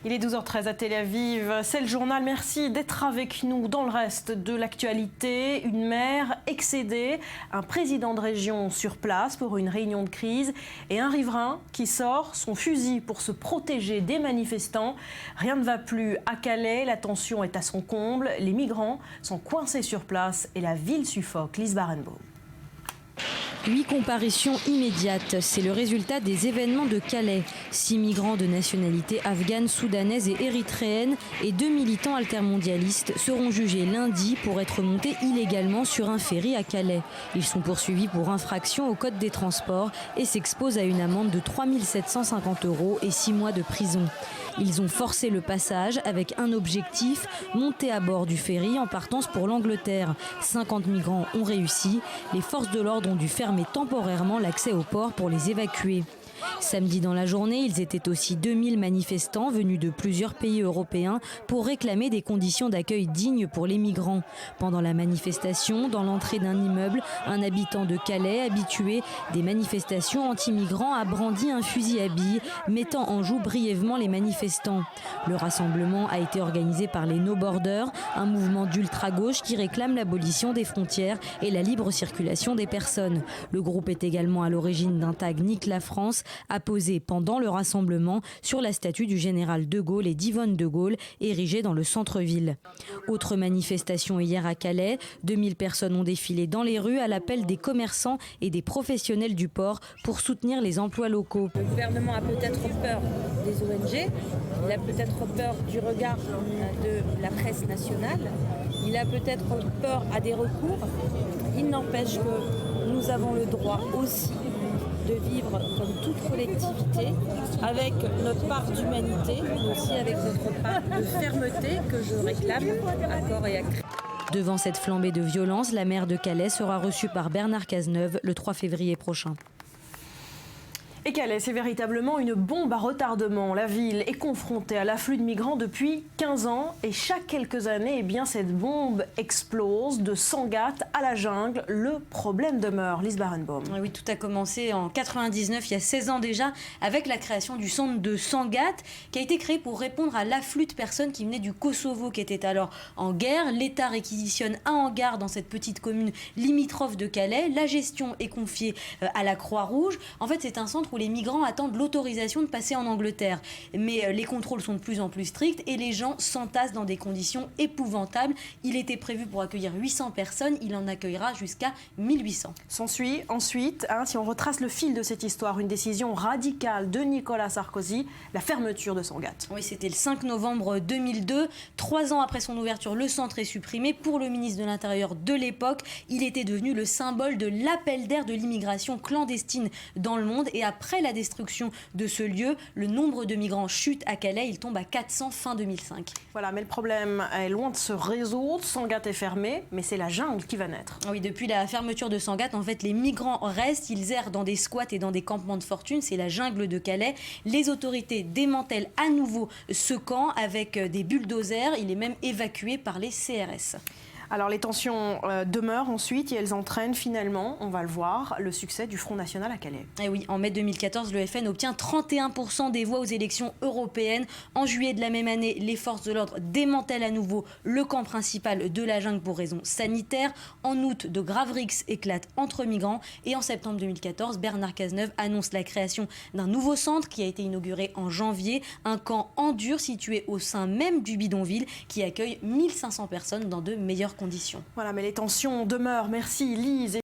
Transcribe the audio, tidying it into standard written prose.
Il est 12h13 à Tel Aviv, c'est le journal. Merci d'être avec nous dans le reste de l'actualité. Une maire excédée, un président de région sur place pour une réunion de crise et un riverain qui sort son fusil pour se protéger des manifestants. Rien ne va plus à Calais, la tension est à son comble. Les migrants sont coincés sur place et la ville suffoque. Lise Barenbaum. 8 comparutions immédiates, c'est le résultat des événements de Calais. 6 migrants de nationalité afghane, soudanaise et érythréenne et 2 militants altermondialistes seront jugés lundi pour être montés illégalement sur un ferry à Calais. Ils sont poursuivis pour infraction au code des transports et s'exposent à une amende de 3 750 € et 6 mois de prison. Ils ont forcé le passage avec un objectif, monter à bord du ferry en partance pour l'Angleterre. 50 migrants ont réussi. Les forces de l'ordre ont dû fermer temporairement l'accès au port pour les évacuer. Samedi dans la journée, ils étaient aussi 2000 manifestants venus de plusieurs pays européens pour réclamer des conditions d'accueil dignes pour les migrants. Pendant la manifestation, dans l'entrée d'un immeuble, un habitant de Calais, habitué des manifestations anti-migrants, a brandi un fusil à billes, mettant en joue brièvement les manifestants. Le rassemblement a été organisé par les No Borders, un mouvement d'ultra-gauche qui réclame l'abolition des frontières et la libre circulation des personnes. Le groupe est également à l'origine d'un tag Nique la France, apposé pendant le rassemblement sur la statue du général de Gaulle et d'Yvonne de Gaulle, érigée dans le centre-ville. Autre manifestation hier à Calais, 2000 personnes ont défilé dans les rues à l'appel des commerçants et des professionnels du port pour soutenir les emplois locaux. Le gouvernement a peut-être peur des ONG, il a peut-être peur du regard de la presse nationale, il a peut-être peur à des recours. Il n'empêche que nous avons le droit aussi de vivre comme toute collectivité, avec notre part d'humanité, mais aussi avec notre part de fermeté que je réclame à corps et à cri. Devant cette flambée de violence, la maire de Calais sera reçue par Bernard Cazeneuve le 3 février prochain. Et Calais, c'est véritablement une bombe à retardement. La ville est confrontée à l'afflux de migrants depuis 15 ans et chaque quelques années, cette bombe explose de Sangatte à la jungle. Le problème demeure. Lise Barenbaum. Oui, tout a commencé en 99, il y a 16 ans déjà, avec la création du centre de Sangatte, qui a été créé pour répondre à l'afflux de personnes qui venaient du Kosovo, qui était alors en guerre. L'État réquisitionne un hangar dans cette petite commune limitrophe de Calais. La gestion est confiée à la Croix-Rouge. En fait, c'est un centre où les migrants attendent l'autorisation de passer en Angleterre. Mais les contrôles sont de plus en plus stricts et les gens s'entassent dans des conditions épouvantables. Il était prévu pour accueillir 800 personnes, il en accueillera jusqu'à 1800. S'ensuit ensuite, si on retrace le fil de cette histoire, une décision radicale de Nicolas Sarkozy, la fermeture de Sangatte. Oui, c'était le 5 novembre 2002. 3 ans après son ouverture, le centre est supprimé. Pour le ministre de l'Intérieur de l'époque, il était devenu le symbole de l'appel d'air de l'immigration clandestine dans le monde. Et après la destruction de ce lieu, le nombre de migrants chute à Calais. Il tombe à 400 fin 2005. Voilà, mais le problème est loin de se résoudre. Sangatte est fermé, mais c'est la jungle qui va naître. Oui, depuis la fermeture de Sangatte, en fait, les migrants restent. Ils errent dans des squats et dans des campements de fortune. C'est la jungle de Calais. Les autorités démantèlent à nouveau ce camp avec des bulldozers. Il est même évacué par les CRS. Alors les tensions demeurent ensuite et elles entraînent finalement, on va le voir, le succès du Front National à Calais. Et oui, en mai 2014, le FN obtient 31% des voix aux élections européennes. En juillet de la même année, les forces de l'ordre démantèlent à nouveau le camp principal de la jungle pour raisons sanitaires. En août, de graves rixes éclatent entre migrants. Et en septembre 2014, Bernard Cazeneuve annonce la création d'un nouveau centre qui a été inauguré en janvier. Un camp en dur situé au sein même du bidonville qui accueille 1500 personnes dans de meilleures conditions. Voilà, mais les tensions demeurent. Merci Lise.